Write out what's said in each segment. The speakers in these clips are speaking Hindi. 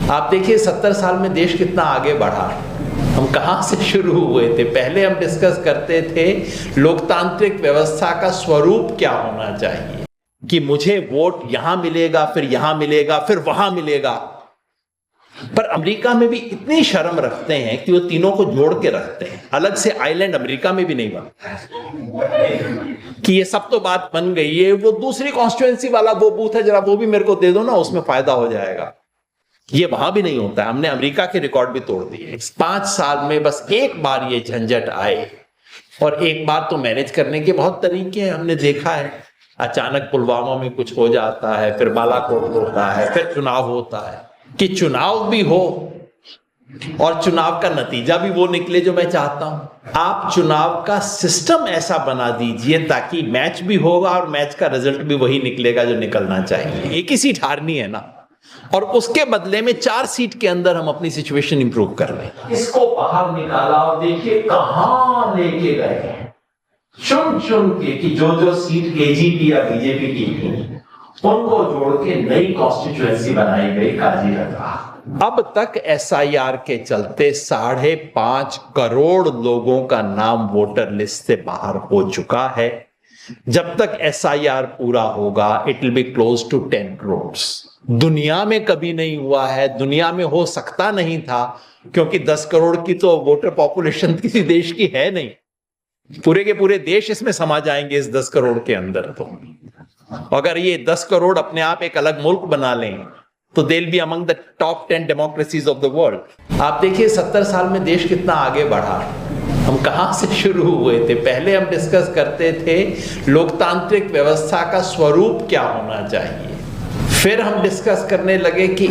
आप देखिए 70 साल में देश कितना आगे बढ़ा। हम कहाँ से शुरू हुए थे? पहले हम डिस्कस करते थे लोकतांत्रिक व्यवस्था का स्वरूप क्या होना चाहिए, कि मुझे वोट यहां मिलेगा, फिर यहां मिलेगा, फिर वहां मिलेगा। पर अमेरिका में भी इतनी शर्म रखते हैं कि वो तीनों को जोड़ के रखते हैं। अलग से आइलैंड अमेरिका में भी नहीं बनता कि ये सब तो बात बन गई है, वो दूसरी कॉन्स्टिट्यूएंसी वाला वो बूथ है, जरा वो भी मेरे को दे दो ना, उसमें फायदा हो जाएगा। ये वहां भी नहीं होता है। हमने अमेरिका के रिकॉर्ड भी तोड़ दिए। 5 साल में बस एक बार ये झंझट आए, और एक बार तो मैनेज करने के बहुत तरीके हैं, हमने देखा है। अचानक पुलवामा में कुछ हो जाता है, फिर बालाकोट होता है, फिर चुनाव होता है। कि चुनाव भी हो और चुनाव का नतीजा भी वो निकले जो मैं चाहता हूं। आप चुनाव का सिस्टम ऐसा बना दीजिए ताकि मैच भी होगा और मैच का रिजल्ट भी वही निकलेगा जो निकलना चाहिए। एक ही सीट हारनी है ना, और उसके बदले में 4 सीट के अंदर हम अपनी सिचुएशन इंप्रूव कर रहे हैं। इसको बाहर निकाला और देखिए कहां लेके गए, चुन चुन के, कि जो सीट केजीपी या बीजेपी की थी उनको जोड़ के नई कॉन्स्टिट्यूएंसी बनाई गई काजीरंगा। अब तक एसआईआर के चलते 5.5 करोड़ लोगों का नाम वोटर लिस्ट से बाहर हो चुका है। जब तक एसआईआर पूरा होगा it will be close to 10 crore. दुनिया में कभी नहीं हुआ है, दुनिया में हो सकता नहीं था, क्योंकि 10 करोड़ की तो वोटर पॉपुलेशन किसी देश की है नहीं। पूरे के पूरे देश इसमें समा जाएंगे इस 10 करोड़ के अंदर। तो अगर ये 10 करोड़ अपने आप एक अलग मुल्क बना लें तो they will be among the top 10 democracies of the world. आप देखिए 70 साल में देश कितना आगे बढ़ा। हम कहां से शुरू हुए थे? पहले हम डिस्कस करते थे लोकतांत्रिक व्यवस्था का स्वरूप क्या होना चाहिए, फिर हम डिस्कस करने लगे कि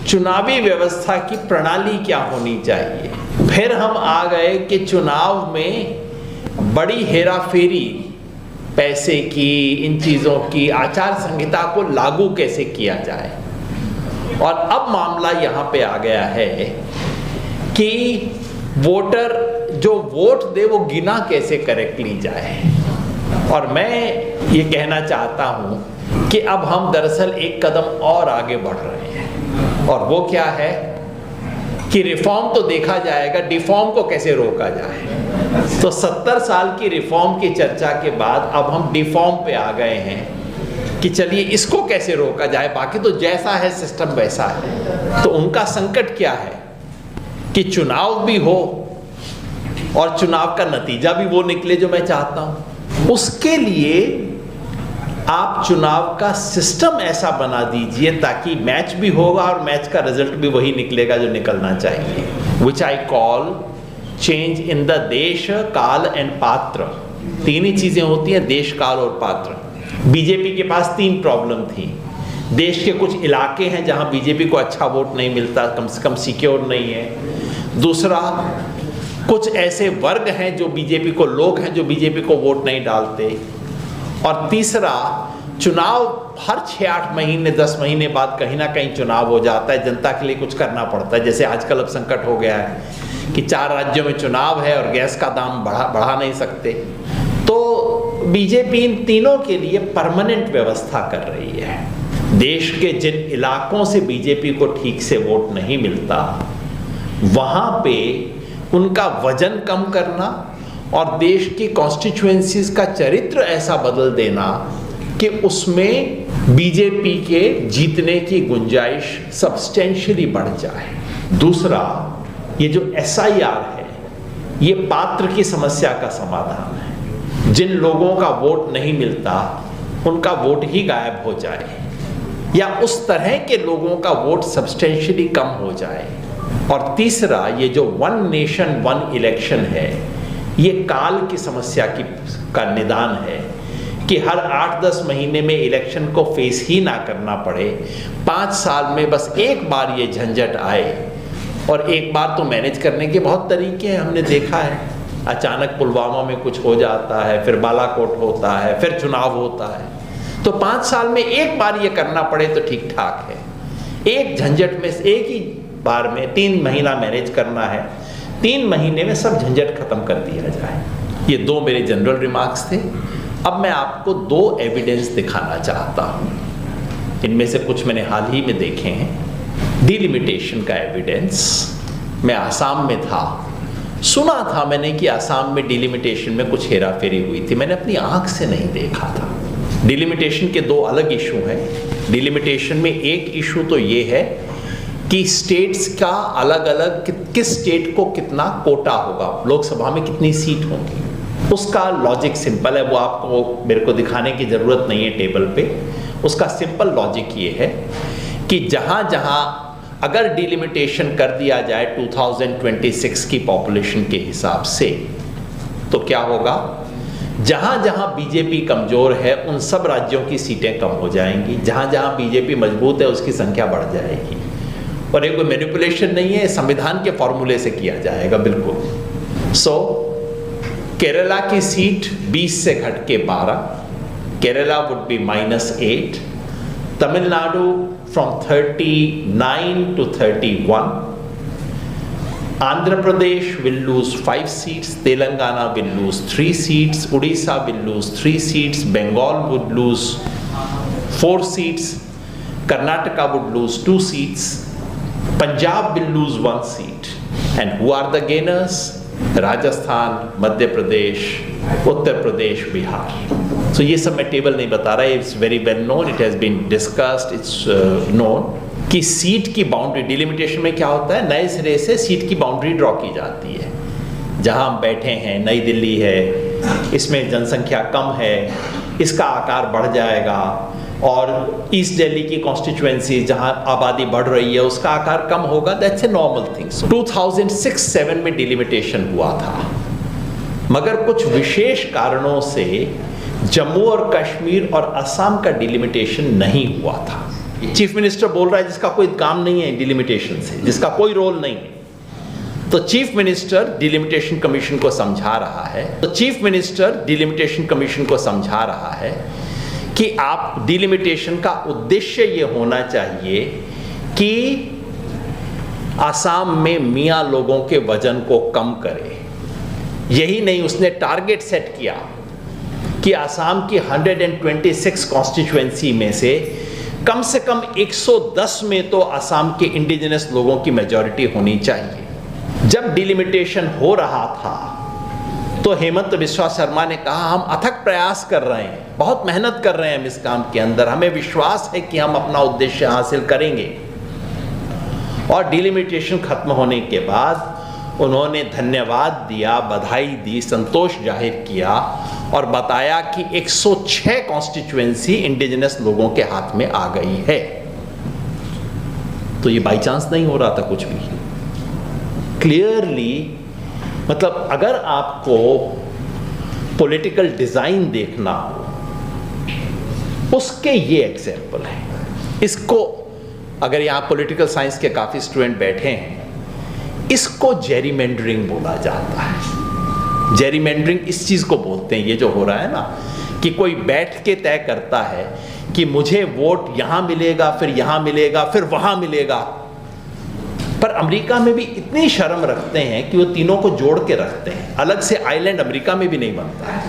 चुनावी व्यवस्था की प्रणाली क्या होनी चाहिए, फिर हम आ गए कि चुनाव में बड़ी हेराफेरी पैसे की, इन चीजों की, आचार संहिता को लागू कैसे किया जाए, और अब मामला यहां पे आ गया है कि वोटर जो वोट दे वो गिना कैसे करेक्टली जाए। और मैं ये कहना चाहता हूं कि अब हम दरअसल एक कदम और आगे बढ़ रहे हैं, और वो क्या है कि रिफॉर्म तो देखा जाएगा, डिफॉर्म को कैसे रोका जाए। तो 70 साल की रिफॉर्म की चर्चा के बाद अब हम डिफॉर्म पे आ गए हैं कि चलिए इसको कैसे रोका जाए। बाकी तो जैसा है सिस्टम वैसा है। तो उनका संकट क्या है कि चुनाव भी हो और चुनाव का नतीजा भी वो निकले जो मैं चाहता हूं। उसके लिए आप चुनाव का सिस्टम ऐसा बना दीजिए ताकि मैच भी होगा और मैच का रिजल्ट भी वही निकलेगा जो निकलना चाहिए। Which I call change in the देश, काल एंड पात्र। 3 ही चीजें होती हैं, देश, काल और पात्र। बीजेपी के पास 3 प्रॉब्लम थी। देश के कुछ इलाके हैं जहां बीजेपी को अच्छा वोट नहीं मिलता, कम से कम सिक्योर नहीं है। दूसरा, कुछ ऐसे वर्ग हैं जो बीजेपी को, लोग हैं जो बीजेपी को वोट नहीं डालते। और तीसरा, चुनाव हर 6-8 महीने 10 महीने बाद कहीं ना कहीं चुनाव हो जाता है, जनता के लिए कुछ करना पड़ता है। जैसे आजकल अब संकट हो गया है कि 4 राज्यों में चुनाव है और गैस का दाम बढ़ा नहीं सकते। तो बीजेपी इन तीनों के लिए परमानेंट व्यवस्था कर रही है। देश के जिन इलाकों से बीजेपी को ठीक से वोट नहीं मिलता वहां पे उनका वजन कम करना और देश की कॉन्स्टिट्यूएंसीज का चरित्र ऐसा बदल देना कि उसमें बीजेपी के जीतने की गुंजाइश सब्सटेंशियली बढ़ जाए। दूसरा, ये जो एसआईआर है ये पात्र की समस्या का समाधान है। जिन लोगों का वोट नहीं मिलता उनका वोट ही गायब हो जाए, या उस तरह के लोगों का वोट सब्सटेंशियली कम हो जाए। और तीसरा, ये जो 1 नेशन 1 इलेक्शन है ये काल की समस्या का निदान है कि हर 8-10 महीने में इलेक्शन को फेस ही ना करना पड़े। 5 साल में बस एक बार ये झंझट आए, और एक बार तो मैनेज करने के बहुत तरीके हैं, हमने देखा है। अचानक पुलवामा में कुछ हो जाता है, फिर बालाकोट होता है, फिर चुनाव होता है। तो 5 साल में एक बार ये करना पड़े तो ठीक ठाक है। एक झंझट में एक ही बार में 3 महीना मैनेज करना है, 3 महीने में सब झंझट खत्म कर दिया जाए। ये 2 मेरे जनरल रिमार्क्स थे। अब मैं आपको 2 एविडेंस दिखाना चाहता हूं। इनमें से कुछ मैंने हाल ही में देखे हैं डिलिमिटेशन का एविडेंस, मैं आसाम में था, सुना था मैंने कि आसाम में डिलिमिटेशन में कुछ हेरा फेरी हुई थी, मैंने अपनी आंख से नहीं देखा था। डिलिमिटेशन के दो अलग इशू हैं। डिलिमिटेशन में एक इशू तो ये है कि स्टेट्स का अलग अलग किस स्टेट को कितना कोटा होगा, लोकसभा में कितनी सीट होंगी, उसका लॉजिक सिंपल है, वो आपको मेरे को दिखाने की ज़रूरत नहीं है टेबल पे। उसका सिंपल लॉजिक ये है कि जहाँ जहाँ अगर डिलिमिटेशन कर दिया जाए 2026 की पॉपुलेशन के हिसाब से, तो क्या होगा, जहाँ जहाँ बीजेपी कमज़ोर है उन सब राज्यों की सीटें कम हो जाएंगी, जहाँ जहाँ बीजेपी मजबूत है उसकी संख्या बढ़ जाएगी। और ये कोई मैनिपुलेशन नहीं है, संविधान के फॉर्मूले से किया जाएगा बिल्कुल। केरला की सीट 20 से घट के 12, Kerala would be -8, Tamil Nadu from 39 to 31, Andhra Pradesh will lose 5 seats, Telangana will lose 3 seats, Odisha will lose 3 seats, Bengal would lose 4 seats, Karnataka would lose 2 seats, Punjab will lose 1 seat. And who are the gainers? Rajasthan, Madhya Pradesh, Uttar Pradesh, Bihar. So ये सब मैं टेबल नहीं बता रहा, it's very well known, it has been discussed, it's known कि सीट की बाउंड्री, डिलिमिटेशन में क्या होता है, नए सिरे से सीट की बाउंड्री ड्रॉ की जाती है। जहाँ हम बैठे हैं, नई दिल्ली है, इसमें जनसंख्या कम है, इसका आकार बढ़ जाएगा, और ईस्ट दिल्ली की कॉन्स्टिट्यूएंसी जहाँ आबादी बढ़ रही है उसका आकार कम होगा, दैट्स ए नॉर्मल थिंग। 2006-7 में डिलिमिटेशन हुआ था, मगर कुछ विशेष कारणों से जम्मू और कश्मीर और असम का डिलिमिटेशन नहीं हुआ था। चीफ मिनिस्टर बोल रहा है जिसका कोई काम नहीं है डिलिमिटेशन से, जिसका कोई रोल नहीं है, तो चीफ मिनिस्टर डिलिमिटेशन कमीशन को समझा रहा है कि आप डिलिमिटेशन का उद्देश्य ये होना चाहिए कि असम में मियाँ लोगों के वजन को कम करे। यही नहीं, उसने टारगेट सेट किया कि असम की 126 कॉन्स्टिट्यूएंसी में से कम 110 में तो असम के इंडिजिनस लोगों की मेजॉरिटी होनी चाहिए। जब डिलिमिटेशन हो रहा था तो हेमंत बिस्वा शर्मा ने कहा हम अथक प्रयास कर रहे हैं, बहुत मेहनत कर रहे हैं हम इस काम के अंदर, हमें विश्वास है कि हम अपना उद्देश्य हासिल करेंगे। और डिलिमिटेशन खत्म होने के बाद उन्होंने धन्यवाद दिया, बधाई दी, संतोष जाहिर किया और बताया कि 106 कॉन्स्टिट्यूएंसी इंडिजिनस लोगों के हाथ में आ गई है। तो ये बाई चांस नहीं हो रहा था कुछ भी, क्लियरली, मतलब अगर आपको पॉलिटिकल डिजाइन देखना हो उसके ये एग्जाम्पल है। इसको अगर यहाँ पॉलिटिकल साइंस के काफ़ी स्टूडेंट बैठे हैं, इसको जेरीमेंडरिंग बोला जाता है। जेरीमेंडरिंग इस चीज़ को बोलते हैं, ये जो हो रहा है ना कि कोई बैठ के तय करता है कि मुझे वोट यहाँ मिलेगा, फिर यहाँ मिलेगा, फिर वहाँ मिलेगा। पर अमेरिका में भी इतनी शर्म रखते हैं कि वो तीनों को जोड़ के रखते हैं, अलग से आइलैंड अमेरिका में भी नहीं बनता है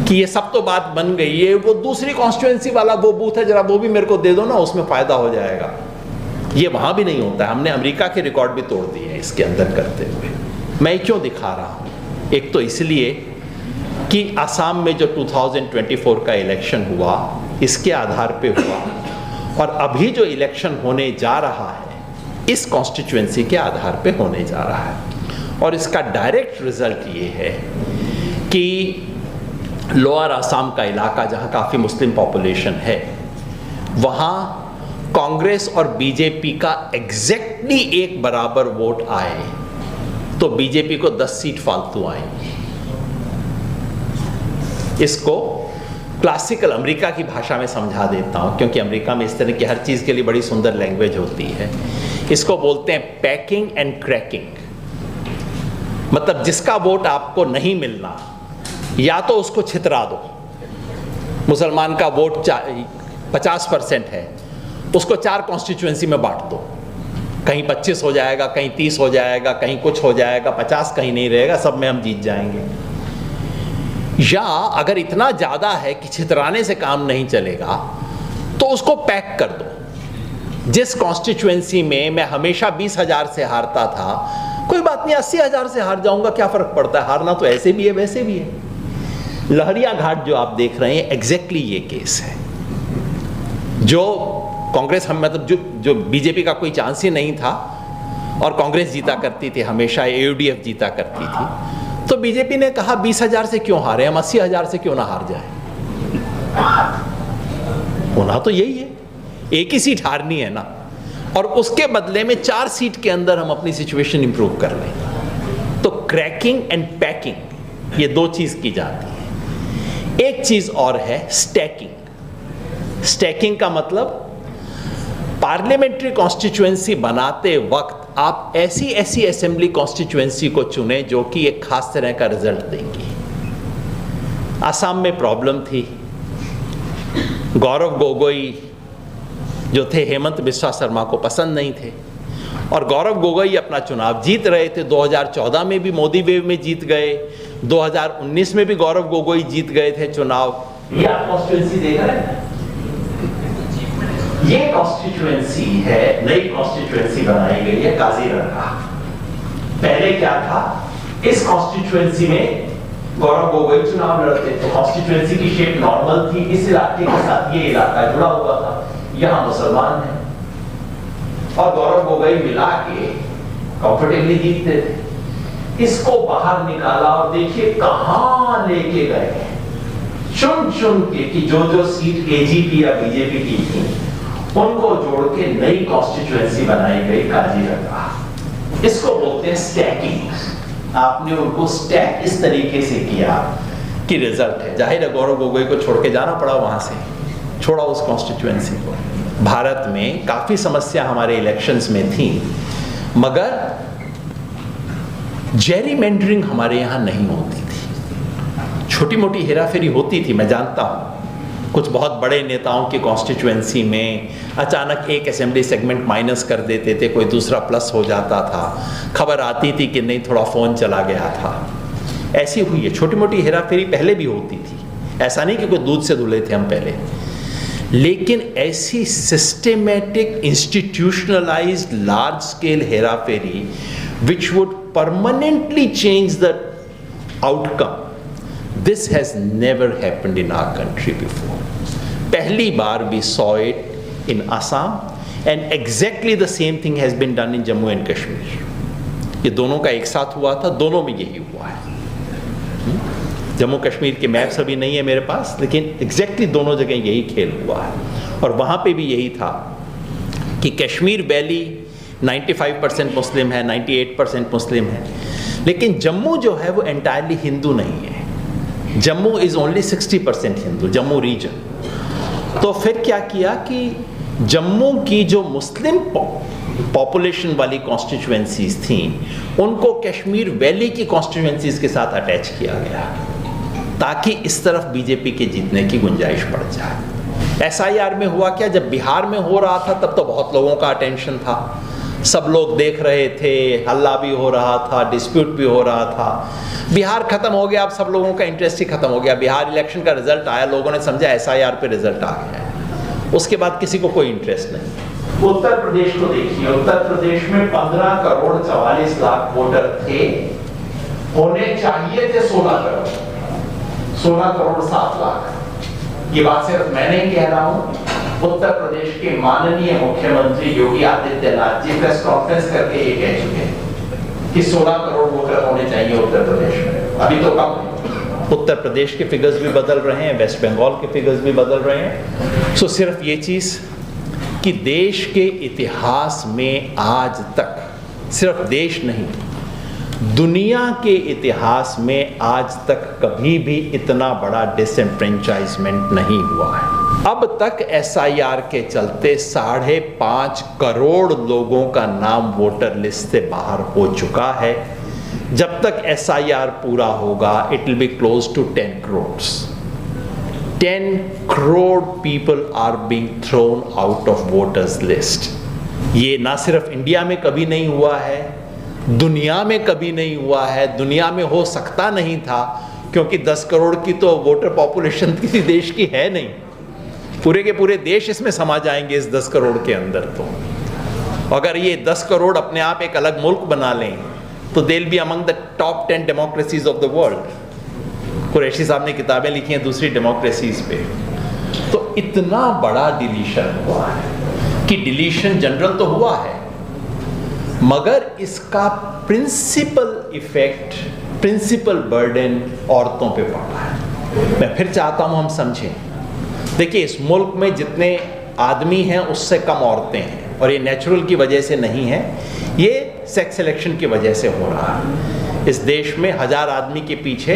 कि ये सब तो बात बन गई है, वो दूसरी कॉन्स्टिट्यूएंसी वाला वो बूथ है, जरा वो भी मेरे को दे दो ना, उसमें फ़ायदा हो जाएगा। ये वहाँ भी नहीं होता है। हमने अमेरिका के रिकॉर्ड भी तोड़ दिए हैं इसके अंदर करते हुए। मैं क्यों दिखा रहा हूँ, एक तो इसलिए कि असम में जो 2024 का इलेक्शन हुआ इसके आधार पे हुआ, और अभी जो इलेक्शन होने जा रहा है इस कॉन्स्टिट्यूएंसी के आधार पे होने जा रहा है। और इसका डायरेक्ट रिजल्ट ये है कि लोअर असम का इलाका जहाँ काफ़ी मुस्लिम पॉपुलेशन है, वहाँ कांग्रेस और बीजेपी का एग्जैक्टली एक बराबर वोट आए तो बीजेपी को 10 सीट फालतू आएंगी। इसको क्लासिकल अमेरिका की भाषा में समझा देता हूँ, क्योंकि अमेरिका में इस तरह की हर चीज़ के लिए बड़ी सुंदर लैंग्वेज होती है। इसको बोलते हैं पैकिंग एंड क्रैकिंग। मतलब जिसका वोट आपको नहीं मिलना, या तो उसको छितरा दो। मुसलमान का वोट 50% है, उसको 4 कॉन्स्टिट्यूएंसी में बांट दो, कहीं 25 हो जाएगा, कहीं 30 हो जाएगा, कहीं कुछ हो जाएगा, 50 कहीं नहीं रहेगा, सब में हम जीत जाएंगे। या अगर इतना ज़्यादा है कि छितराने से काम नहीं चलेगा तो उसको पैक कर दो। जिस कॉन्स्टिट्यूएंसी में मैं हमेशा 20,000 से हारता था, कोई बात नहीं 80,000 से हार जाऊंगा, क्या फर्क पड़ता है, हारना तो ऐसे भी है वैसे भी है। लहरिया घाट जो आप देख रहे हैं एग्जैक्टली ये केस है। जो कांग्रेस हम मतलब जो बीजेपी का कोई चांस ही नहीं था और कांग्रेस जीता करती थी हमेशा, एयूडीएफ जीता करती थी, तो बीजेपी ने कहा 20,000 से क्यों हारे हम, 80,000 से क्यों ना हार जाए। होना तो यही है, एक ही सीट हारनी है ना, और उसके बदले में 4 सीट के अंदर हम अपनी सिचुएशन इंप्रूव कर लें। तो क्रैकिंग एंड पैकिंग ये 2 चीज की जाती है। एक चीज और है स्टैकिंग। स्टैकिंग का मतलब पार्लियामेंट्री कॉन्स्टिट्यूएंसी बनाते वक्त आप ऐसी असेंबली कॉन्स्टिट्यूएंसी को चुने जो कि एक खास तरह का रिजल्ट देंगी। असम में प्रॉब्लम थी, गौरव गोगोई जो थे हेमंत बिस्वा शर्मा को पसंद नहीं थे, और गौरव गोगोई अपना चुनाव जीत रहे थे। 2014 में भी मोदी वेव में जीत गए, 2019 में भी गौरव गोगोई जीत गए थे चुनाव। ये आप कॉन्स्टिट्यूएंसी देख रहे हैं, ये कॉन्स्टिट्यूएंसी है, नई कॉन्स्टिट्यूएंसी बनाई गई है काजीरंगा। पहले क्या था, इस कॉन्स्टिट्यूएंसी में गौरव गोगोई चुनाव लड़ते थे, कॉन्स्टिट्यूएंसी की शेप नॉर्मल थी, इस इलाके के साथ ये इलाका जुड़ा हुआ था, यहां मुसलमान है, और गौरव गोगोई मिला के कंफर्टेबली जीतते थे। इसको बाहर निकाला और देखिए कहां लेके गए, चुन चुन के कि जो सीट एजीपी या बीजेपी की थी उनको जोड़ के नई कॉन्स्टिट्यूएंसी बनाई गई काजीरंगा। इसको बोलते हैं स्टैकिंग। आपने उनको स्टैक इस तरीके से किया कि रिजल्ट है। जाहिर है गौरव गोगोई को छोड़ के जाना पड़ा, वहां से छोड़ा उस कॉन्स्टिट्यूएंसी को। भारत में काफी समस्या हमारे इलेक्शंस में थी, मगर जेरीमेंडरिंग हमारे यहां नहीं होती थी। छोटी मोटी हेराफेरी होती थी, मैं जानता हूं। कुछ बहुत बड़े नेताओं की कॉन्स्टिट्यूएंसी में अचानक एक असेंबली सेगमेंट माइनस कर देते थे, कोई दूसरा प्लस हो जाता था, खबर आती थी कि नहीं थोड़ा फोन चला गया था। ऐसी हुई है, छोटी मोटी हेराफेरी पहले भी होती थी, ऐसा नहीं कि कोई दूध से धुले थे हम पहले। लेकिन ऐसी सिस्टेमेटिक इंस्टीट्यूशनलाइज्ड लार्ज स्केल हेराफेरी which would permanently change the outcome, this has never happened in our country before. पहली बार we saw it in Assam and exactly the same thing has been done in Jammu and Kashmir. ये दोनों का एक साथ हुआ था, दोनों में यही हुआ है। जम्मू कश्मीर के मैप्स अभी नहीं है मेरे पास, लेकिन एग्जैक्टली दोनों जगह यही खेल हुआ है। और वहाँ पे भी यही था कि कश्मीर वैली 95% मुस्लिम है, 98% मुस्लिम है, लेकिन जम्मू जो है वो एंटायरली हिंदू नहीं है। Jammu is only 60% Hindu, Jammu region. तो फिर क्या किया कि जम्मू की जो मुस्लिम पॉपुलेशन वाली कॉन्स्टिट्यूएंसीज थी उनको कश्मीर वैली की कॉन्स्टिट्यूएंसीज के साथ अटैच किया गया, ताकि इस तरफ बीजेपी के जीतने की गुंजाइश बढ़ जाए। एसआईआर में हुआ क्या, जब बिहार में हो रहा था तब तो बहुत लोगों का अटेंशन था, सब लोग देख रहे थे, हल्ला भी हो रहा था, डिस्प्यूट भी हो रहा था। बिहार खत्म हो गया, अब सब लोगों का इंटरेस्ट ही खत्म हो गया। बिहार इलेक्शन का रिजल्ट आया, लोगों ने समझा एसआईआर पे रिजल्ट आ गया है, उसके बाद किसी को कोई इंटरेस्ट नहीं। उत्तर प्रदेश को देखिए, उत्तर प्रदेश में 15 करोड़ 44 लाख वोटर थे, होने चाहिए थे 16 करोड़, 16 करोड़ 7 लाख। ये बात सिर्फ मैं नहीं कह रहा हूं, उत्तर प्रदेश के माननीय मुख्यमंत्री योगी आदित्यनाथ जी प्रेस कॉन्फ्रेंस करके ये कह चुके हैं कि 16 करोड़ वोटर होने चाहिए उत्तर प्रदेश में। अभी तो कम, उत्तर प्रदेश के फिगर्स भी बदल रहे हैं, वेस्ट बंगाल के फिगर्स भी बदल रहे हैं। सो सिर्फ ये चीज कि देश के इतिहास में आज तक, सिर्फ देश नहीं दुनिया के इतिहास में आज तक कभी भी इतना बड़ा डिसएनफ्रेंचाइजमेंट नहीं हुआ है। अब तक एसआईआर के चलते 5.5 करोड़ लोगों का नाम वोटर लिस्ट से बाहर हो चुका है। जब तक एसआईआर पूरा होगा it will be close to 10 crore. 10 crore people are being thrown out of voters list. ये ना सिर्फ इंडिया में कभी नहीं हुआ है, दुनिया में कभी नहीं हुआ है, दुनिया में हो सकता नहीं था, क्योंकि 10 करोड़ की तो वोटर पॉपुलेशन किसी देश की है नहीं। पूरे के पूरे देश इसमें समा जाएंगे इस 10 करोड़ के अंदर। तो अगर ये 10 करोड़ अपने आप एक अलग मुल्क बना लें तो they will be among the top 10 democracies of the world. Qureshi साहब ने किताबें लिखी हैं दूसरी डेमोक्रेसीज पे। तो इतना बड़ा डिलीशन हुआ है कि डिलीशन जनरल तो हुआ है, मगर इसका प्रिंसिपल इफेक्ट, प्रिंसिपल बर्डन औरतों पे पड़ा है। मैं फिर चाहता हूं हम समझें। देखिए, इस मुल्क में जितने आदमी हैं उससे कम औरतें हैं, और ये नेचुरल की वजह से नहीं है, ये सेक्स सिलेक्शन की वजह से हो रहा है। इस देश में 1000 आदमी के पीछे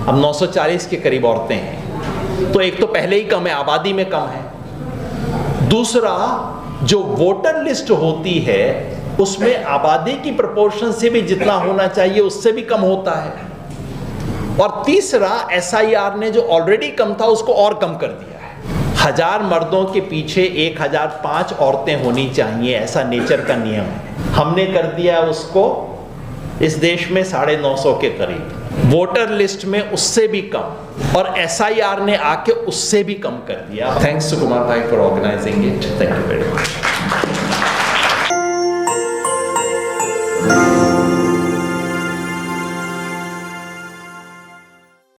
अब 940 के करीब औरतें हैं। तो एक तो पहले ही कम है, आबादी में कम है। दूसरा, जो वोटर लिस्ट होती है उसमें आबादी की प्रोपोर्शन से भी जितना होना चाहिए उससे भी कम होता है। और तीसरा, SIR ने जो ऑलरेडी कम था उसको और कम कर दिया है। 1000 मर्दों के पीछे 1005 औरतें होनी चाहिए, ऐसा नेचर का नियम है। हमने कर दिया उसको इस देश में 950 के करीब, वोटर लिस्ट में उससे भी कम, और SIR ने आके उससे भी कम कर दिया। थैंक्स टू कुमार भाई for organising it. Thank you very much.